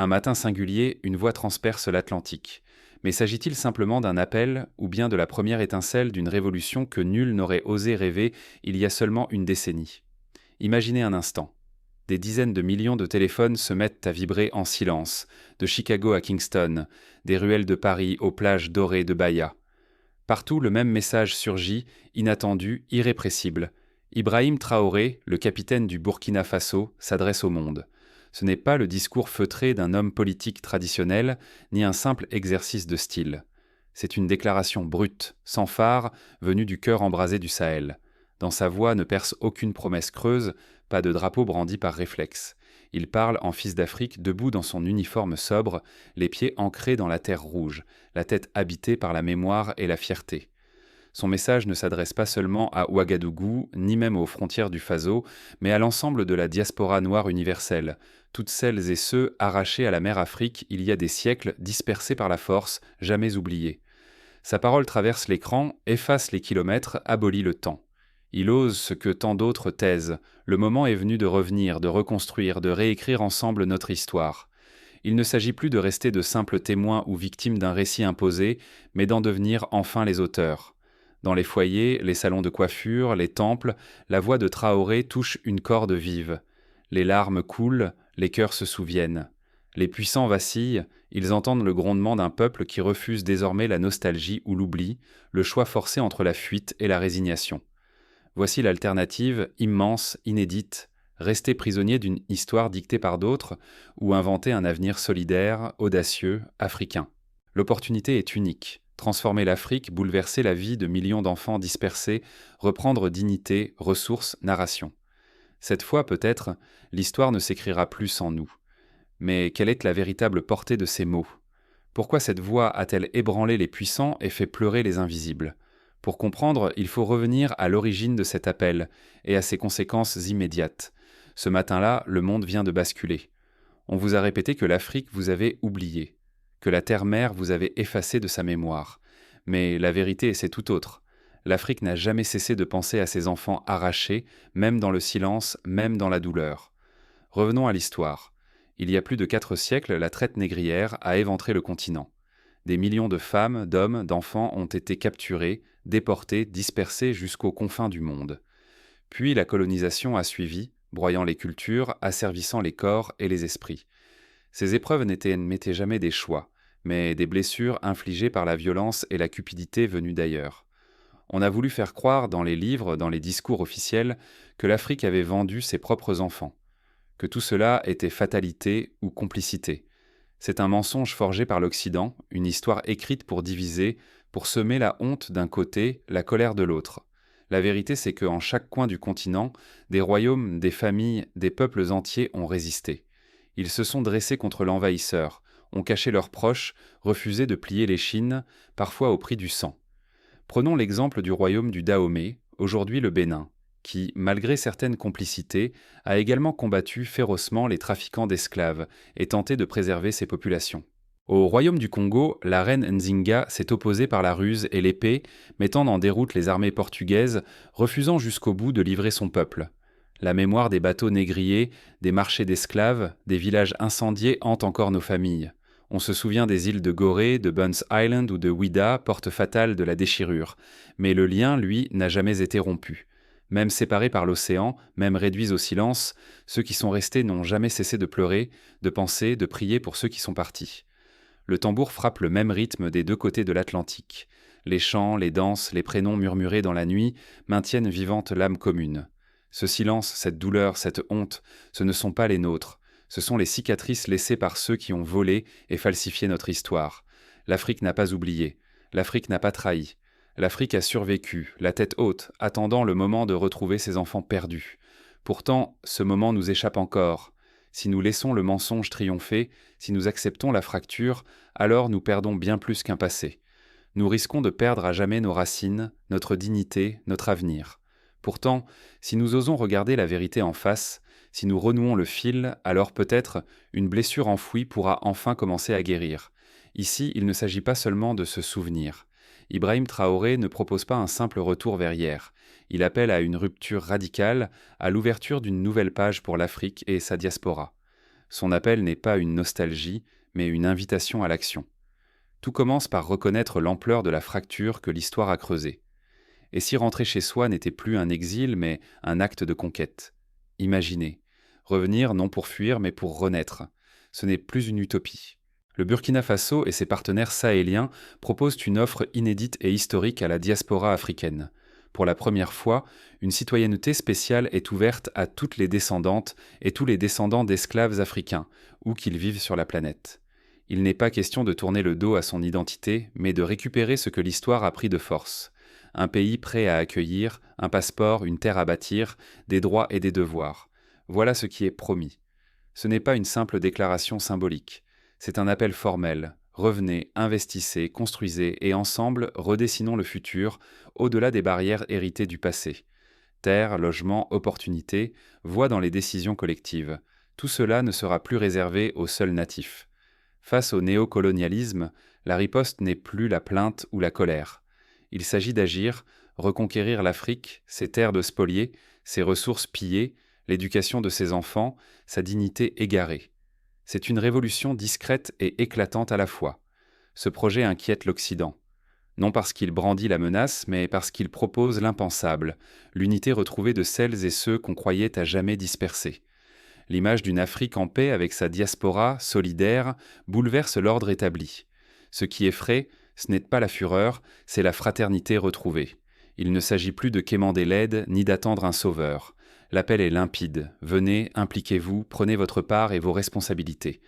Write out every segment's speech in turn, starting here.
Un matin singulier, une voix transperce l'Atlantique. Mais s'agit-il simplement d'un appel ou bien de la première étincelle d'une révolution que nul n'aurait osé rêver il y a seulement une décennie? Imaginez un instant. Des dizaines de millions de téléphones se mettent à vibrer en silence, de Chicago à Kingston, des ruelles de Paris aux plages dorées de Bahia. Partout, le même message surgit, inattendu, irrépressible. Ibrahim Traoré, le capitaine du Burkina Faso, s'adresse au monde. Ce n'est pas le discours feutré d'un homme politique traditionnel, ni un simple exercice de style. C'est une déclaration brute, sans phare, venue du cœur embrasé du Sahel. Dans sa voix ne perce aucune promesse creuse, pas de drapeau brandi par réflexe. Il parle en fils d'Afrique, debout dans son uniforme sobre, les pieds ancrés dans la terre rouge, la tête habitée par la mémoire et la fierté. Son message ne s'adresse pas seulement à Ouagadougou, ni même aux frontières du Faso, mais à l'ensemble de la diaspora noire universelle, toutes celles et ceux arrachés à la mère Afrique il y a des siècles, dispersés par la force, jamais oubliés. Sa parole traverse l'écran, efface les kilomètres, abolit le temps. Il ose ce que tant d'autres taisent. Le moment est venu de revenir, de reconstruire, de réécrire ensemble notre histoire. Il ne s'agit plus de rester de simples témoins ou victimes d'un récit imposé, mais d'en devenir enfin les auteurs. Dans les foyers, les salons de coiffure, les temples, la voix de Traoré touche une corde vive. Les larmes coulent, les cœurs se souviennent. Les puissants vacillent, ils entendent le grondement d'un peuple qui refuse désormais la nostalgie ou l'oubli, le choix forcé entre la fuite et la résignation. Voici l'alternative, immense, inédite, rester prisonnier d'une histoire dictée par d'autres ou inventer un avenir solidaire, audacieux, africain. L'opportunité est unique. Transformer l'Afrique, bouleverser la vie de millions d'enfants dispersés, reprendre dignité, ressources, narration. Cette fois, peut-être, l'histoire ne s'écrira plus sans nous. Mais quelle est la véritable portée de ces mots? Pourquoi cette voix a-t-elle ébranlé les puissants et fait pleurer les invisibles? Pour comprendre, il faut revenir à l'origine de cet appel et à ses conséquences immédiates. Ce matin-là, le monde vient de basculer. On vous a répété que l'Afrique vous avait oublié, que la terre-mère vous avait effacé de sa mémoire. Mais la vérité, c'est tout autre. L'Afrique n'a jamais cessé de penser à ses enfants arrachés, même dans le silence, même dans la douleur. Revenons à l'histoire. Il y a plus de 4 siècles, la traite négrière a éventré le continent. Des millions de femmes, d'hommes, d'enfants ont été capturés, déportés, dispersés jusqu'aux confins du monde. Puis la colonisation a suivi, broyant les cultures, asservissant les corps et les esprits. Ces épreuves n'étaient jamais des choix, mais des blessures infligées par la violence et la cupidité venues d'ailleurs. On a voulu faire croire dans les livres, dans les discours officiels, que l'Afrique avait vendu ses propres enfants, que tout cela était fatalité ou complicité. C'est un mensonge forgé par l'Occident, une histoire écrite pour diviser, pour semer la honte d'un côté, la colère de l'autre. La vérité, c'est qu'en chaque coin du continent, des royaumes, des familles, des peuples entiers ont résisté. Ils se sont dressés contre l'envahisseur, ont caché leurs proches, refusé de plier l'échine, parfois au prix du sang. Prenons l'exemple du royaume du Dahomey, aujourd'hui le Bénin, qui, malgré certaines complicités, a également combattu férocement les trafiquants d'esclaves et tenté de préserver ses populations. Au royaume du Congo, la reine Nzinga s'est opposée par la ruse et l'épée, mettant en déroute les armées portugaises, refusant jusqu'au bout de livrer son peuple. La mémoire des bateaux négriers, des marchés d'esclaves, des villages incendiés hante encore nos familles. On se souvient des îles de Gorée, de Buns Island ou de Ouida, porte fatale de la déchirure. Mais le lien, lui, n'a jamais été rompu. Même séparés par l'océan, même réduits au silence, ceux qui sont restés n'ont jamais cessé de pleurer, de penser, de prier pour ceux qui sont partis. Le tambour frappe le même rythme des deux côtés de l'Atlantique. Les chants, les danses, les prénoms murmurés dans la nuit maintiennent vivante l'âme commune. Ce silence, cette douleur, cette honte, ce ne sont pas les nôtres. Ce sont les cicatrices laissées par ceux qui ont volé et falsifié notre histoire. L'Afrique n'a pas oublié. L'Afrique n'a pas trahi. L'Afrique a survécu, la tête haute, attendant le moment de retrouver ses enfants perdus. Pourtant, ce moment nous échappe encore. Si nous laissons le mensonge triompher, si nous acceptons la fracture, alors nous perdons bien plus qu'un passé. Nous risquons de perdre à jamais nos racines, notre dignité, notre avenir. Pourtant, si nous osons regarder la vérité en face, si nous renouons le fil, alors peut-être une blessure enfouie pourra enfin commencer à guérir. Ici, il ne s'agit pas seulement de se souvenir. Ibrahim Traoré ne propose pas un simple retour vers hier. Il appelle à une rupture radicale, à l'ouverture d'une nouvelle page pour l'Afrique et sa diaspora. Son appel n'est pas une nostalgie, mais une invitation à l'action. Tout commence par reconnaître l'ampleur de la fracture que l'histoire a creusée. Et si rentrer chez soi n'était plus un exil, mais un acte de conquête? Imaginez. Revenir non pour fuir, mais pour renaître. Ce n'est plus une utopie. Le Burkina Faso et ses partenaires sahéliens proposent une offre inédite et historique à la diaspora africaine. Pour la première fois, une citoyenneté spéciale est ouverte à toutes les descendantes et tous les descendants d'esclaves africains, où qu'ils vivent sur la planète. Il n'est pas question de tourner le dos à son identité, mais de récupérer ce que l'histoire a pris de force. Un pays prêt à accueillir, un passeport, une terre à bâtir, des droits et des devoirs. Voilà ce qui est promis. Ce n'est pas une simple déclaration symbolique. C'est un appel formel. Revenez, investissez, construisez et ensemble redessinons le futur, au-delà des barrières héritées du passé. Terre, logement, opportunités, voix dans les décisions collectives. Tout cela ne sera plus réservé aux seuls natifs. Face au néocolonialisme, la riposte n'est plus la plainte ou la colère. Il s'agit d'agir, reconquérir l'Afrique, ses terres de spoliés, ses ressources pillées, l'éducation de ses enfants, sa dignité égarée. C'est une révolution discrète et éclatante à la fois. Ce projet inquiète l'Occident. Non parce qu'il brandit la menace, mais parce qu'il propose l'impensable, l'unité retrouvée de celles et ceux qu'on croyait à jamais dispersés. L'image d'une Afrique en paix avec sa diaspora, solidaire, bouleverse l'ordre établi. Ce qui effraie, ce n'est pas la fureur, c'est la fraternité retrouvée. Il ne s'agit plus de quémander l'aide, ni d'attendre un sauveur. L'appel est limpide. Venez, impliquez-vous, prenez votre part et vos responsabilités.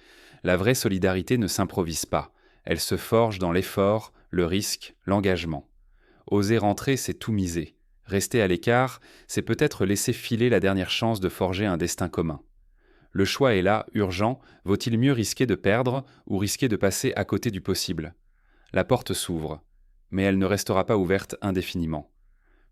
La vraie solidarité ne s'improvise pas. Elle se forge dans l'effort, le risque, l'engagement. Oser rentrer, c'est tout miser. Rester à l'écart, c'est peut-être laisser filer la dernière chance de forger un destin commun. Le choix est là, urgent, vaut-il mieux risquer de perdre ou risquer de passer à côté du possible? La porte s'ouvre, mais elle ne restera pas ouverte indéfiniment.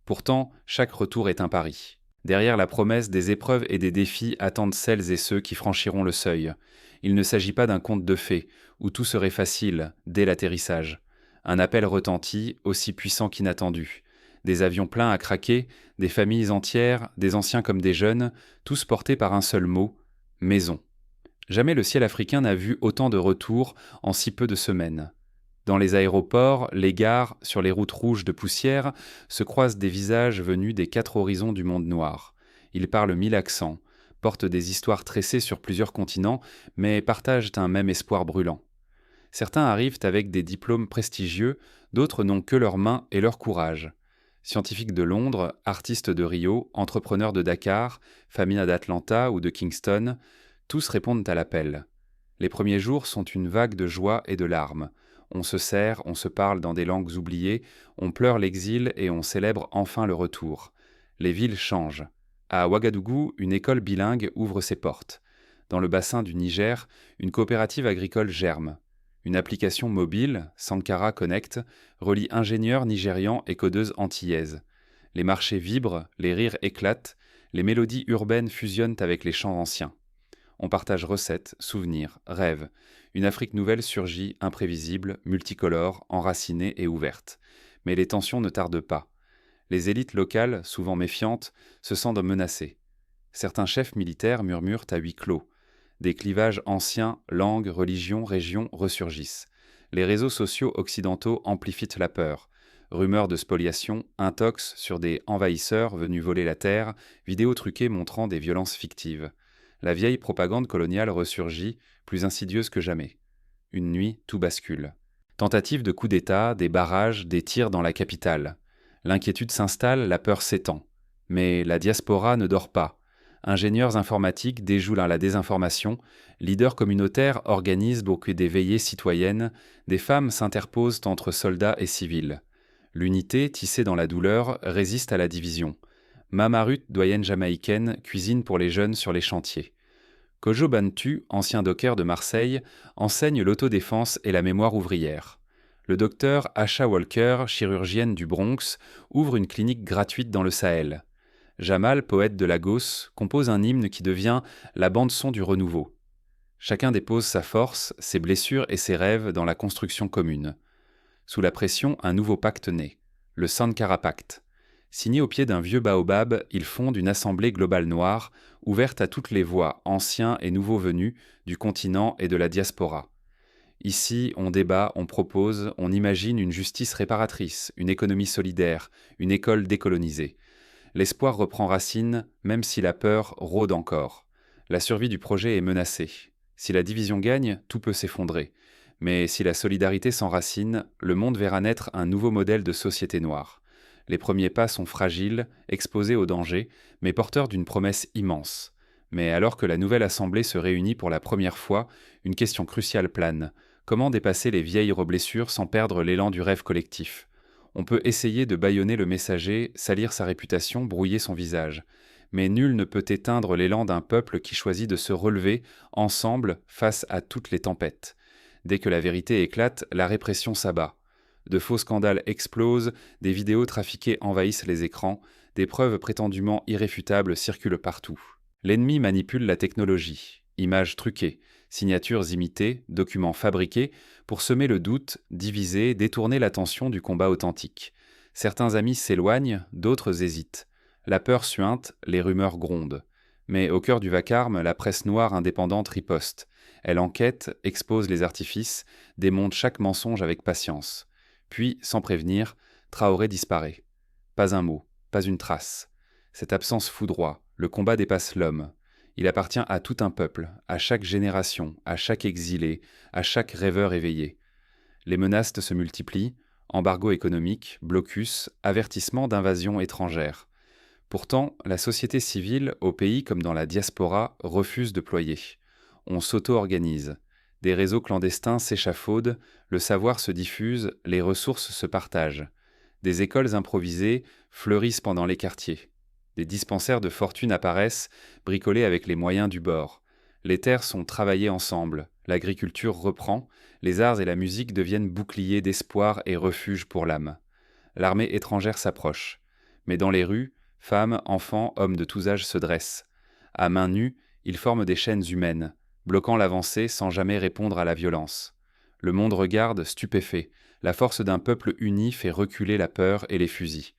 Pourtant, chaque retour est un pari. Derrière la promesse, des épreuves et des défis attendent celles et ceux qui franchiront le seuil. Il ne s'agit pas d'un conte de fées, où tout serait facile, dès l'atterrissage. Un appel retentit, aussi puissant qu'inattendu. Des avions pleins à craquer, des familles entières, des anciens comme des jeunes, tous portés par un seul mot, maison. Jamais le ciel africain n'a vu autant de retours en si peu de semaines. Dans les aéroports, les gares, sur les routes rouges de poussière, se croisent des visages venus des 4 horizons du monde noir. Ils parlent 1000 accents, portent des histoires tressées sur plusieurs continents, mais partagent un même espoir brûlant. Certains arrivent avec des diplômes prestigieux, d'autres n'ont que leurs mains et leur courage. Scientifiques de Londres, artistes de Rio, entrepreneurs de Dakar, familles d'Atlanta ou de Kingston, tous répondent à l'appel. Les premiers jours sont une vague de joie et de larmes. On se serre, on se parle dans des langues oubliées, on pleure l'exil et on célèbre enfin le retour. Les villes changent. À Ouagadougou, une école bilingue ouvre ses portes. Dans le bassin du Niger, une coopérative agricole germe. Une application mobile, Sankara Connect, relie ingénieurs nigérians et codeuses antillaises. Les marchés vibrent, les rires éclatent, les mélodies urbaines fusionnent avec les chants anciens. On partage recettes, souvenirs, rêves. Une Afrique nouvelle surgit, imprévisible, multicolore, enracinée et ouverte. Mais les tensions ne tardent pas. Les élites locales, souvent méfiantes, se sentent menacées. Certains chefs militaires murmurent à huis clos. Des clivages anciens, langues, religions, régions ressurgissent. Les réseaux sociaux occidentaux amplifient la peur. Rumeurs de spoliation, intox sur des envahisseurs venus voler la terre, vidéos truquées montrant des violences fictives. La vieille propagande coloniale ressurgit, plus insidieuse que jamais. Une nuit, tout bascule. Tentative de coup d'État, des barrages, des tirs dans la capitale. L'inquiétude s'installe, la peur s'étend. Mais la diaspora ne dort pas. Ingénieurs informatiques déjouent la désinformation, leaders communautaires organisent beaucoup des veillées citoyennes, des femmes s'interposent entre soldats et civils. L'unité, tissée dans la douleur, résiste à la division. Mama Ruth, doyenne jamaïcaine, cuisine pour les jeunes sur les chantiers. Kojo Bantu, ancien docker de Marseille, enseigne l'autodéfense et la mémoire ouvrière. Le docteur Asha Walker, chirurgienne du Bronx, ouvre une clinique gratuite dans le Sahel. Jamal, poète de Lagos, compose un hymne qui devient la bande-son du renouveau. Chacun dépose sa force, ses blessures et ses rêves dans la construction commune. Sous la pression, un nouveau pacte naît, le Sankara Pacte. Signé au pied d'un vieux baobab, il fonde une assemblée globale noire, ouverte à toutes les voix, anciens et nouveaux venus, du continent et de la diaspora. Ici, on débat, on propose, on imagine une justice réparatrice, une économie solidaire, une école décolonisée. L'espoir reprend racine, même si la peur rôde encore. La survie du projet est menacée. Si la division gagne, tout peut s'effondrer. Mais si la solidarité s'enracine, le monde verra naître un nouveau modèle de société noire. Les premiers pas sont fragiles, exposés au danger, mais porteurs d'une promesse immense. Mais alors que la nouvelle assemblée se réunit pour la première fois, une question cruciale plane. Comment dépasser les vieilles reblessures sans perdre l'élan du rêve collectif ? On peut essayer de bâillonner le messager, salir sa réputation, brouiller son visage. Mais nul ne peut éteindre l'élan d'un peuple qui choisit de se relever, ensemble, face à toutes les tempêtes. Dès que la vérité éclate, la répression s'abat. De faux scandales explosent, des vidéos trafiquées envahissent les écrans, des preuves prétendument irréfutables circulent partout. L'ennemi manipule la technologie, images truquées, signatures imitées, documents fabriqués, pour semer le doute, diviser, détourner l'attention du combat authentique. Certains amis s'éloignent, d'autres hésitent. La peur suinte, les rumeurs grondent. Mais au cœur du vacarme, la presse noire indépendante riposte. Elle enquête, expose les artifices, démonte chaque mensonge avec patience. Puis, sans prévenir, Traoré disparaît. Pas un mot, pas une trace. Cette absence foudroie, le combat dépasse l'homme. Il appartient à tout un peuple, à chaque génération, à chaque exilé, à chaque rêveur éveillé. Les menaces se multiplient, embargo économique, blocus, avertissement d'invasion étrangère. Pourtant, la société civile, au pays comme dans la diaspora, refuse de ployer. On s'auto-organise. Des réseaux clandestins s'échafaudent, le savoir se diffuse, les ressources se partagent. Des écoles improvisées fleurissent pendant les quartiers. Des dispensaires de fortune apparaissent, bricolés avec les moyens du bord. Les terres sont travaillées ensemble, l'agriculture reprend, les arts et la musique deviennent boucliers d'espoir et refuge pour l'âme. L'armée étrangère s'approche. Mais dans les rues, femmes, enfants, hommes de tous âges se dressent. À main nue, ils forment des chaînes humaines, bloquant l'avancée sans jamais répondre à la violence. Le monde regarde, stupéfait. La force d'un peuple uni fait reculer la peur et les fusils.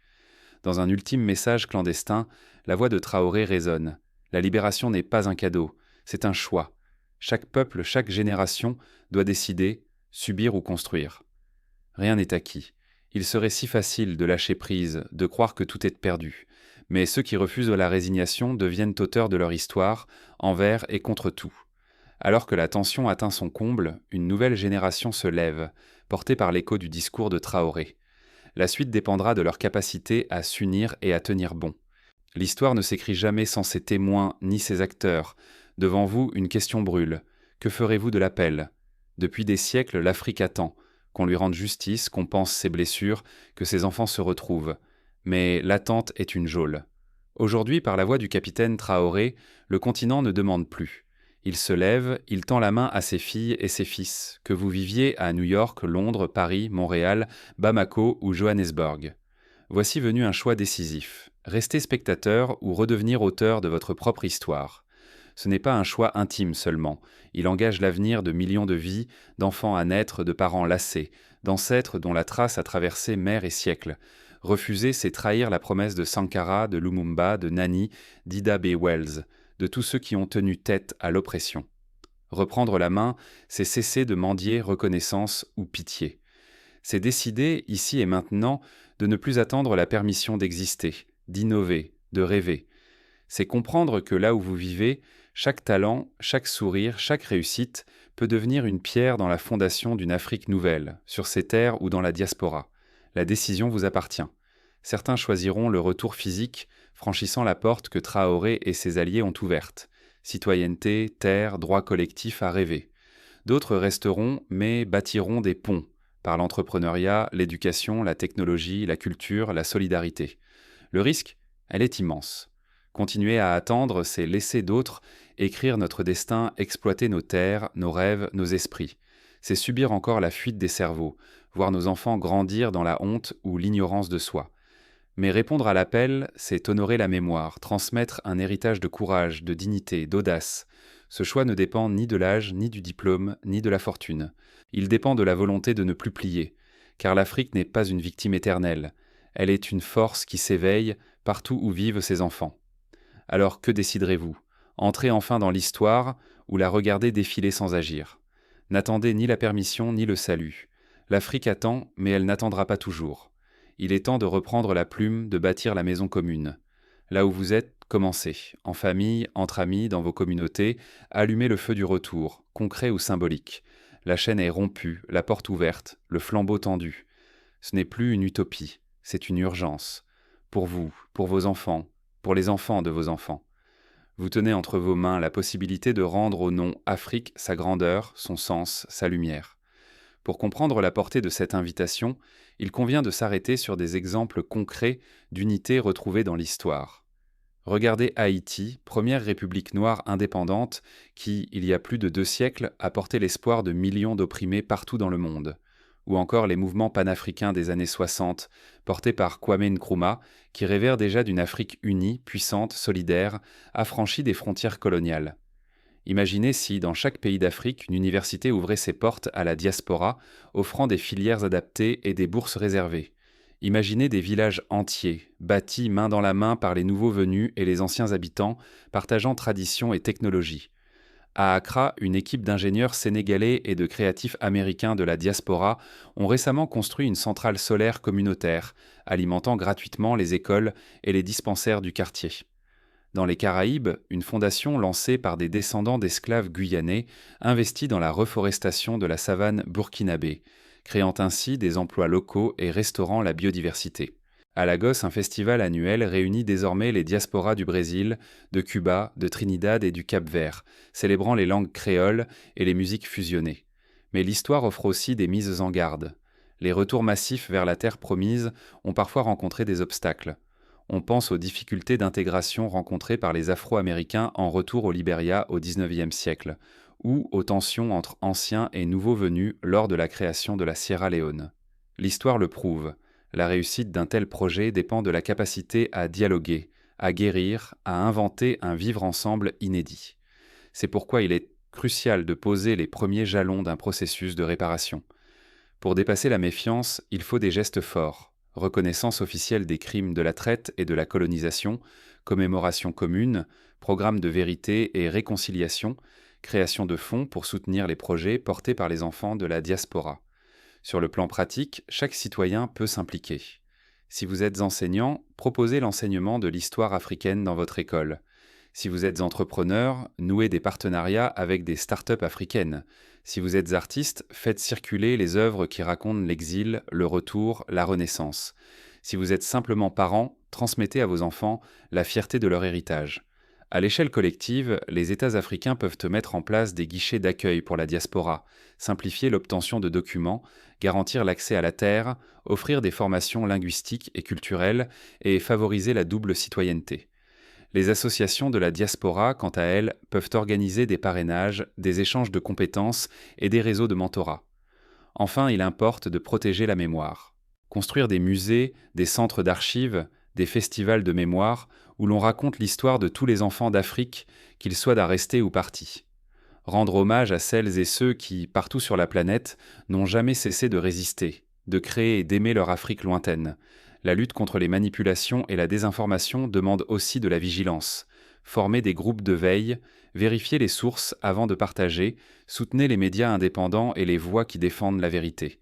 Dans un ultime message clandestin, la voix de Traoré résonne. La libération n'est pas un cadeau, c'est un choix. Chaque peuple, chaque génération doit décider, subir ou construire. Rien n'est acquis. Il serait si facile de lâcher prise, de croire que tout est perdu. Mais ceux qui refusent la résignation deviennent auteurs de leur histoire, envers et contre tout. Alors que la tension atteint son comble, une nouvelle génération se lève, portée par l'écho du discours de Traoré. La suite dépendra de leur capacité à s'unir et à tenir bon. L'histoire ne s'écrit jamais sans ses témoins ni ses acteurs. Devant vous, une question brûle. Que ferez-vous de l'appel ? Depuis des siècles, l'Afrique attend, qu'on lui rende justice, qu'on pense ses blessures, que ses enfants se retrouvent. Mais l'attente est une geôle. Aujourd'hui, par la voix du capitaine Traoré, le continent ne demande plus. Il se lève, il tend la main à ses filles et ses fils, que vous viviez à New York, Londres, Paris, Montréal, Bamako ou Johannesburg. Voici venu un choix décisif. Rester spectateur ou redevenir auteur de votre propre histoire. Ce n'est pas un choix intime seulement. Il engage l'avenir de millions de vies, d'enfants à naître, de parents lassés, d'ancêtres dont la trace a traversé mer et siècles. Refuser, c'est trahir la promesse de Sankara, de Lumumba, de Nani, d'Ida B. Wells, de tous ceux qui ont tenu tête à l'oppression. Reprendre la main, c'est cesser de mendier reconnaissance ou pitié. C'est décider, ici et maintenant, de ne plus attendre la permission d'exister, d'innover, de rêver. C'est comprendre que là où vous vivez, chaque talent, chaque sourire, chaque réussite peut devenir une pierre dans la fondation d'une Afrique nouvelle, sur ces terres ou dans la diaspora. La décision vous appartient. Certains choisiront le retour physique, franchissant la porte que Traoré et ses alliés ont ouverte. Citoyenneté, terre, droit collectif à rêver. D'autres resteront, mais bâtiront des ponts, par l'entrepreneuriat, l'éducation, la technologie, la culture, la solidarité. Le risque, elle est immense. Continuer à attendre, c'est laisser d'autres écrire notre destin, exploiter nos terres, nos rêves, nos esprits. C'est subir encore la fuite des cerveaux, voir nos enfants grandir dans la honte ou l'ignorance de soi. Mais répondre à l'appel, c'est honorer la mémoire, transmettre un héritage de courage, de dignité, d'audace. Ce choix ne dépend ni de l'âge, ni du diplôme, ni de la fortune. Il dépend de la volonté de ne plus plier, car l'Afrique n'est pas une victime éternelle. Elle est une force qui s'éveille partout où vivent ses enfants. Alors que déciderez-vous? Entrez enfin dans l'histoire ou la regardez défiler sans agir? N'attendez ni la permission ni le salut. L'Afrique attend, mais elle n'attendra pas toujours. Il est temps de reprendre la plume, de bâtir la maison commune. Là où vous êtes, commencez. En famille, entre amis, dans vos communautés, allumez le feu du retour, concret ou symbolique. La chaîne est rompue, la porte ouverte, le flambeau tendu. Ce n'est plus une utopie, c'est une urgence. Pour vous, pour vos enfants, pour les enfants de vos enfants. Vous tenez entre vos mains la possibilité de rendre au nom Afrique sa grandeur, son sens, sa lumière. Pour comprendre la portée de cette invitation, il convient de s'arrêter sur des exemples concrets d'unités retrouvées dans l'histoire. Regardez Haïti, première république noire indépendante qui, il y a plus de 2 siècles, a porté l'espoir de millions d'opprimés partout dans le monde. Ou encore les mouvements panafricains des années 60, portés par Kwame Nkrumah, qui rêvèrent déjà d'une Afrique unie, puissante, solidaire, affranchie des frontières coloniales. Imaginez si, dans chaque pays d'Afrique, une université ouvrait ses portes à la diaspora, offrant des filières adaptées et des bourses réservées. Imaginez des villages entiers, bâtis main dans la main par les nouveaux venus et les anciens habitants, partageant tradition et technologie. À Accra, une équipe d'ingénieurs sénégalais et de créatifs américains de la diaspora ont récemment construit une centrale solaire communautaire, alimentant gratuitement les écoles et les dispensaires du quartier. Dans les Caraïbes, une fondation lancée par des descendants d'esclaves guyanais investit dans la reforestation de la savane burkinabé, créant ainsi des emplois locaux et restaurant la biodiversité. À Lagos, un festival annuel réunit désormais les diasporas du Brésil, de Cuba, de Trinidad et du Cap-Vert, célébrant les langues créoles et les musiques fusionnées. Mais l'histoire offre aussi des mises en garde. Les retours massifs vers la terre promise ont parfois rencontré des obstacles. On pense aux difficultés d'intégration rencontrées par les Afro-Américains en retour au Libéria au XIXe siècle, ou aux tensions entre anciens et nouveaux venus lors de la création de la Sierra Leone. L'histoire le prouve. La réussite d'un tel projet dépend de la capacité à dialoguer, à guérir, à inventer un vivre ensemble inédit. C'est pourquoi il est crucial de poser les premiers jalons d'un processus de réparation. Pour dépasser la méfiance, il faut des gestes forts. Reconnaissance officielle des crimes de la traite et de la colonisation, commémoration commune, programme de vérité et réconciliation, création de fonds pour soutenir les projets portés par les enfants de la diaspora. Sur le plan pratique, chaque citoyen peut s'impliquer. Si vous êtes enseignant, proposez l'enseignement de l'histoire africaine dans votre école. Si vous êtes entrepreneur, nouez des partenariats avec des start-up africaines. Si vous êtes artiste, faites circuler les œuvres qui racontent l'exil, le retour, la renaissance. Si vous êtes simplement parent, transmettez à vos enfants la fierté de leur héritage. À l'échelle collective, les États africains peuvent mettre en place des guichets d'accueil pour la diaspora, simplifier l'obtention de documents, garantir l'accès à la terre, offrir des formations linguistiques et culturelles et favoriser la double citoyenneté. Les associations de la diaspora, quant à elles, peuvent organiser des parrainages, des échanges de compétences et des réseaux de mentorat. Enfin, il importe de protéger la mémoire. Construire des musées, des centres d'archives, des festivals de mémoire où l'on raconte l'histoire de tous les enfants d'Afrique, qu'ils soient à rester ou partis. Rendre hommage à celles et ceux qui, partout sur la planète, n'ont jamais cessé de résister, de créer et d'aimer leur Afrique lointaine. La lutte contre les manipulations et la désinformation demande aussi de la vigilance. Formez des groupes de veille, vérifiez les sources avant de partager, soutenez les médias indépendants et les voix qui défendent la vérité.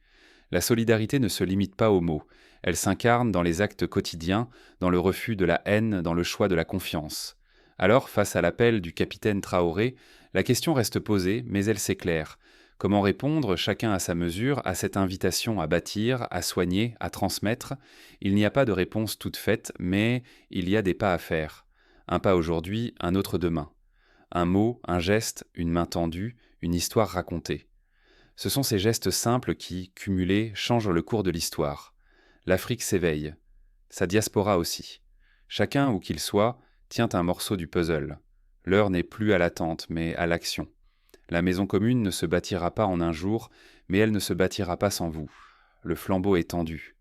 La solidarité ne se limite pas aux mots, elle s'incarne dans les actes quotidiens, dans le refus de la haine, dans le choix de la confiance. Alors, face à l'appel du capitaine Traoré, la question reste posée, mais elle s'éclaire. Comment répondre, chacun à sa mesure, à cette invitation à bâtir, à soigner, à transmettre? Il n'y a pas de réponse toute faite, mais il y a des pas à faire. Un pas aujourd'hui, un autre demain. Un mot, un geste, une main tendue, une histoire racontée. Ce sont ces gestes simples qui, cumulés, changent le cours de l'histoire. L'Afrique s'éveille. Sa diaspora aussi. Chacun, où qu'il soit, tient un morceau du puzzle. L'heure n'est plus à l'attente, mais à l'action. La maison commune ne se bâtira pas en un jour, mais elle ne se bâtira pas sans vous. Le flambeau est tendu.